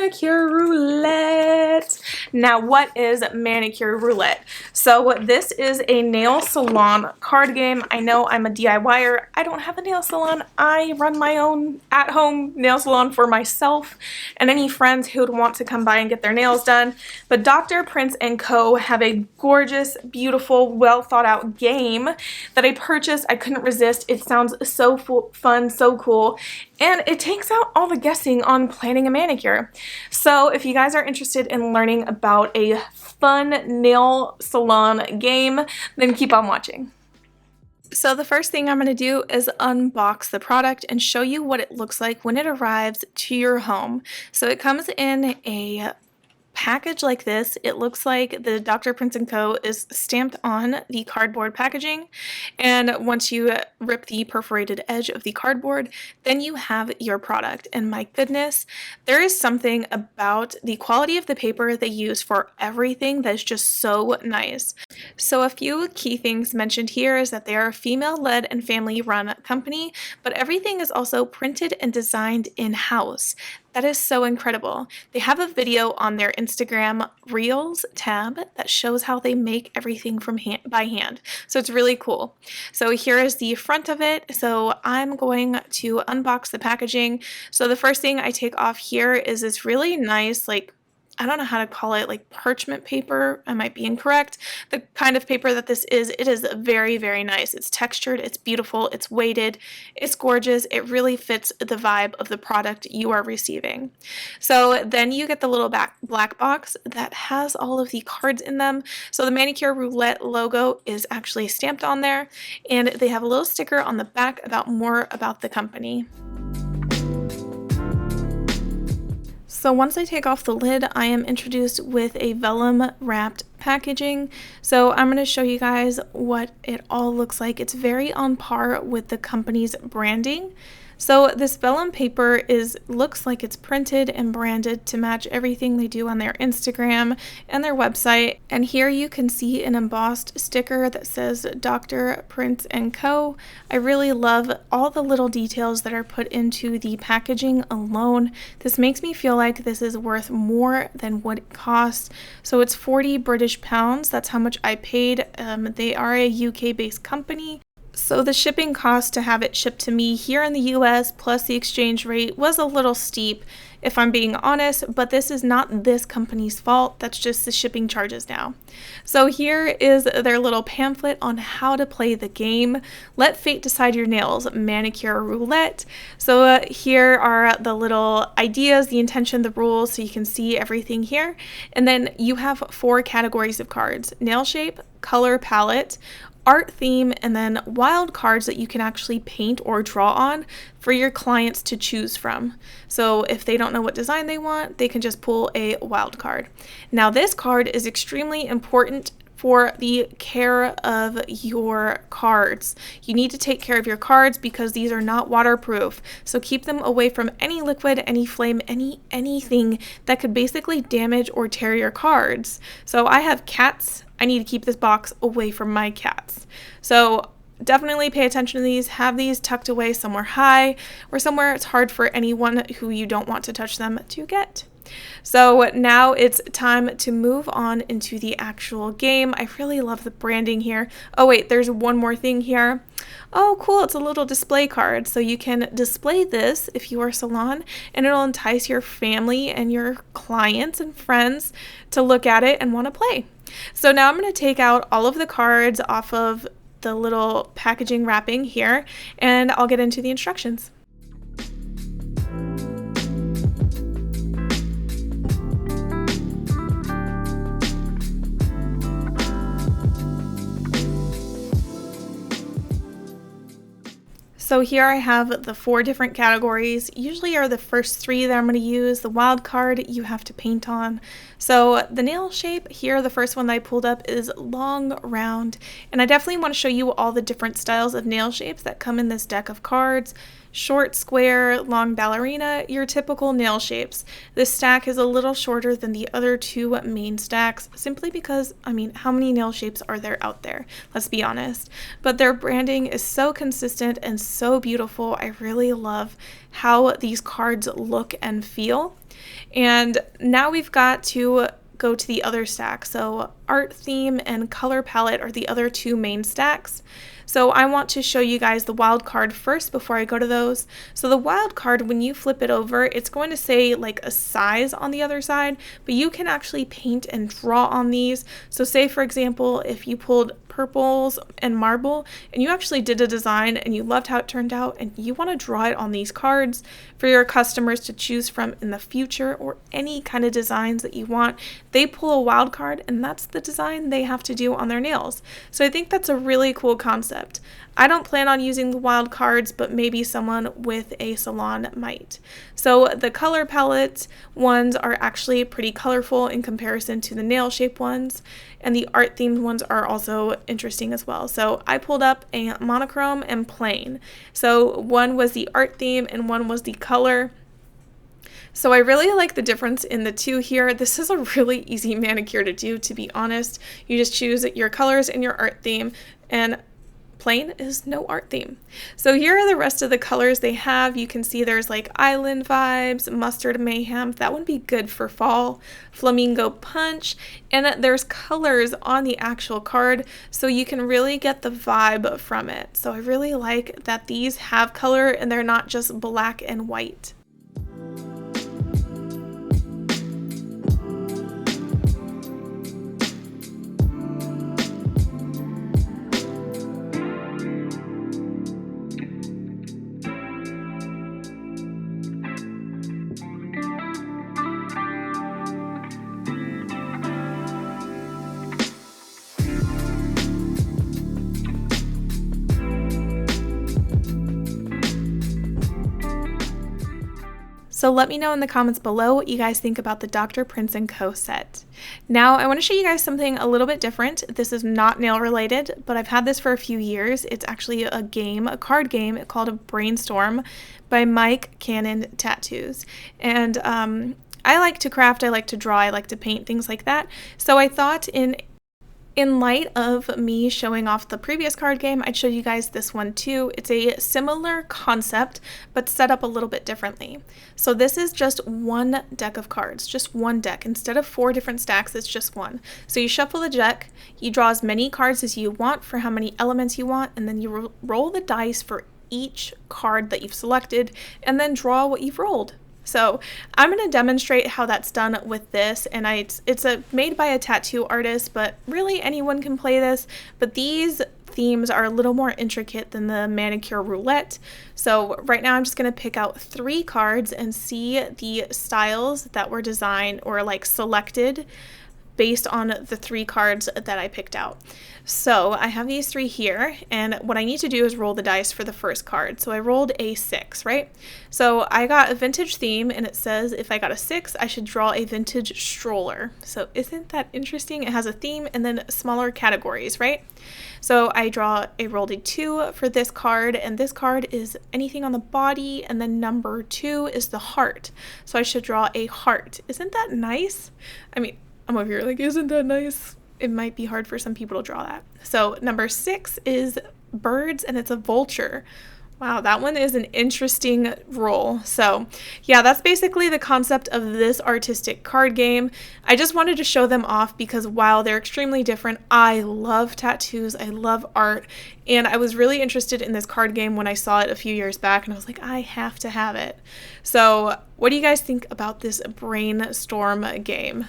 Manicure Roulette. Now, what is Manicure Roulette? So this is a nail salon card game. I know I'm a DIYer. I don't have a nail salon. I run my own at-home nail salon for myself and any friends who would want to come by and get their nails done. But Dr. Prince & Co. have a gorgeous, beautiful, well thought out game that I purchased. I couldn't resist. It sounds so fun, so cool. And it takes out all the guessing on planning a manicure. So if you guys are interested in learning about a fun nail salon game, then keep on watching. So the first thing I'm going to do is unbox the product and show you what it looks like when it arrives to your home. So it comes in a package like this. It looks like the Dr. Prince & Co. is stamped on the cardboard packaging, and once you rip the perforated edge of the cardboard, then you have your product. And my goodness, there is something about the quality of the paper they use for everything that is just so nice. So a few key things mentioned here is that they are a female-led and family-run company, but everything is also printed and designed in-house. That is so incredible. They have a video on their Instagram Reels tab that shows how they make everything by hand. So it's really cool. So here is the front of it. So I'm going to unbox the packaging. So the first thing I take off here is this really nice, I don't know how to call it, like parchment paper. I might be incorrect. The kind of paper that this is, it is very, very nice. It's textured, it's beautiful, it's weighted, it's gorgeous. It really fits the vibe of the product you are receiving. So then you get the little black box that has all of the cards in them. So the Manicure Roulette logo is actually stamped on there, and they have a little sticker on the back more about the company. So once I take off the lid, I am introduced with a vellum wrapped packaging. So I'm going to show you guys what it all looks like. It's very on par with the company's branding. So this vellum paper looks like it's printed and branded to match everything they do on their Instagram and their website. And here you can see an embossed sticker that says Dr. Prince & Co. I really love all the little details that are put into the packaging alone. This makes me feel like this is worth more than what it costs. So it's 40 British pounds. That's how much I paid. They are a UK-based company. So the shipping cost to have it shipped to me here in the US plus the exchange rate was a little steep, if I'm being honest, but this is not this company's fault. That's just the shipping charges now. So here is their little pamphlet on how to play the game. Let fate decide your nails, Manicure Roulette. So here are the little ideas, the intention, the rules, so you can see everything here. And then you have 4 categories of cards: nail shape, color palette, art theme, and then wild cards that you can actually paint or draw on for your clients to choose from. So if they don't know what design they want, they can just pull a wild card. Now this card is extremely important for the care of your cards. You need to take care of your cards because these are not waterproof. So keep them away from any liquid, any flame, anything that could basically damage or tear your cards. So I have cats. I need to keep this box away from my cats. So definitely pay attention to these. Have these tucked away somewhere high or somewhere it's hard for anyone who you don't want to touch them to get. So now it's time to move on into the actual game. I really love the branding here. Oh wait, there's one more thing here. Oh cool, it's a little display card. So you can display this if you are a salon, and it'll entice your family and your clients and friends to look at it and want to play. So now I'm going to take out all of the cards off of the little packaging wrapping here, and I'll get into the instructions. So here I have the 4 different categories. Usually are the first 3 that I'm going to use. The wild card you have to paint on. So the nail shape here, the first one that I pulled up is long, round. And I definitely want to show you all the different styles of nail shapes that come in this deck of cards. short square, long ballerina, your typical nail shapes. This stack is a little shorter than the other two main stacks, simply because, I mean, how many nail shapes are there out there? Let's be honest. But their branding is so consistent and so beautiful. I really love how these cards look and feel. And now we've got to go to the other stack. So art theme and color palette are the other two main stacks. So I want to show you guys the wild card first before I go to those. So the wild card, when you flip it over, it's going to say like a size on the other side, but you can actually paint and draw on these. So say for example, if you pulled purples and marble and you actually did a design and you loved how it turned out and you want to draw it on these cards for your customers to choose from in the future, or any kind of designs that you want, they pull a wild card and that's the design they have to do on their nails. So I think that's a really cool concept. I don't plan on using the wild cards, but maybe someone with a salon might. So the color palette ones are actually pretty colorful in comparison to the nail shape ones, and the art themed ones are also interesting as well. So I pulled up a monochrome and plain. So one was the art theme and one was the color. So I really like the difference in the two here. This is a really easy manicure to do, to be honest. You just choose your colors and your art theme, and plain is no art theme. So here are the rest of the colors they have. You can see there's like island vibes, mustard mayhem, that would be good for fall, flamingo punch, and there's colors on the actual card so you can really get the vibe from it. So I really like that these have color and they're not just black and white. So let me know in the comments below what you guys think about the Dr. Prince & Co. set. Now I want to show you guys something a little bit different. This is not nail related, but I've had this for a few years. It's actually a game, a card game called Brainstorm by Mike Cannon Tattoos. And I like to craft, I like to draw, I like to paint, things like that. So I thought in light of me showing off the previous card game, I'd show you guys this one too. It's a similar concept, but set up a little bit differently. So this is just one deck of cards, just one deck. Instead of 4 different stacks, it's just one. So you shuffle the deck, you draw as many cards as you want for how many elements you want, and then you roll the dice for each card that you've selected, and then draw what you've rolled. So I'm going to demonstrate how that's done with this, and it's made by a tattoo artist, but really anyone can play this, but these themes are a little more intricate than the Manicure Roulette. So right now I'm just going to pick out 3 cards and see the styles that were designed or like selected based on the 3 cards that I picked out. So I have these 3 here, and what I need to do is roll the dice for the first card. So I rolled a 6, right? So I got a vintage theme, and it says if I got a 6, I should draw a vintage stroller. So isn't that interesting? It has a theme and then smaller categories, right? So I rolled a 2 for this card, and this card is anything on the body, and then number 2 is the heart. So I should draw a heart. Isn't that nice? I mean, I'm over here like, isn't that nice? It might be hard for some people to draw that. So number 6 is birds, and it's a vulture. Wow, that one is an interesting roll. So yeah, that's basically the concept of this artistic card game. I just wanted to show them off because while they're extremely different, I love tattoos, I love art, and I was really interested in this card game when I saw it a few years back, and I was like, I have to have it. So what do you guys think about this Brainstorm game?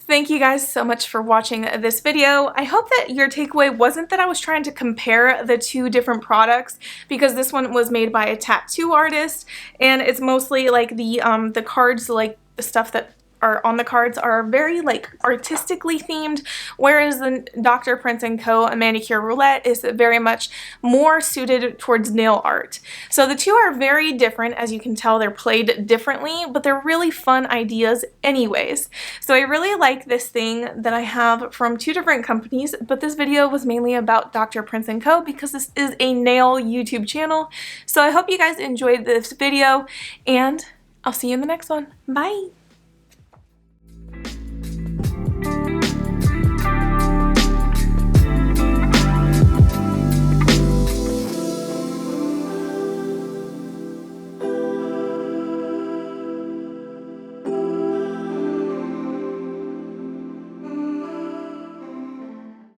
Thank you guys so much for watching this video. I hope that your takeaway wasn't that I was trying to compare the 2 different products, because this one was made by a tattoo artist and it's mostly like the cards, like the stuff that are on the cards are very like artistically themed, whereas the Dr. Prince & Co. Manicure Roulette is very much more suited towards nail art. So the two are very different. As you can tell, they're played differently, but they're really fun ideas anyways. So I really like this thing that I have from two different companies, but this video was mainly about Dr. Prince & Co. because this is a nail YouTube channel. So I hope you guys enjoyed this video, and I'll see you in the next one. Bye!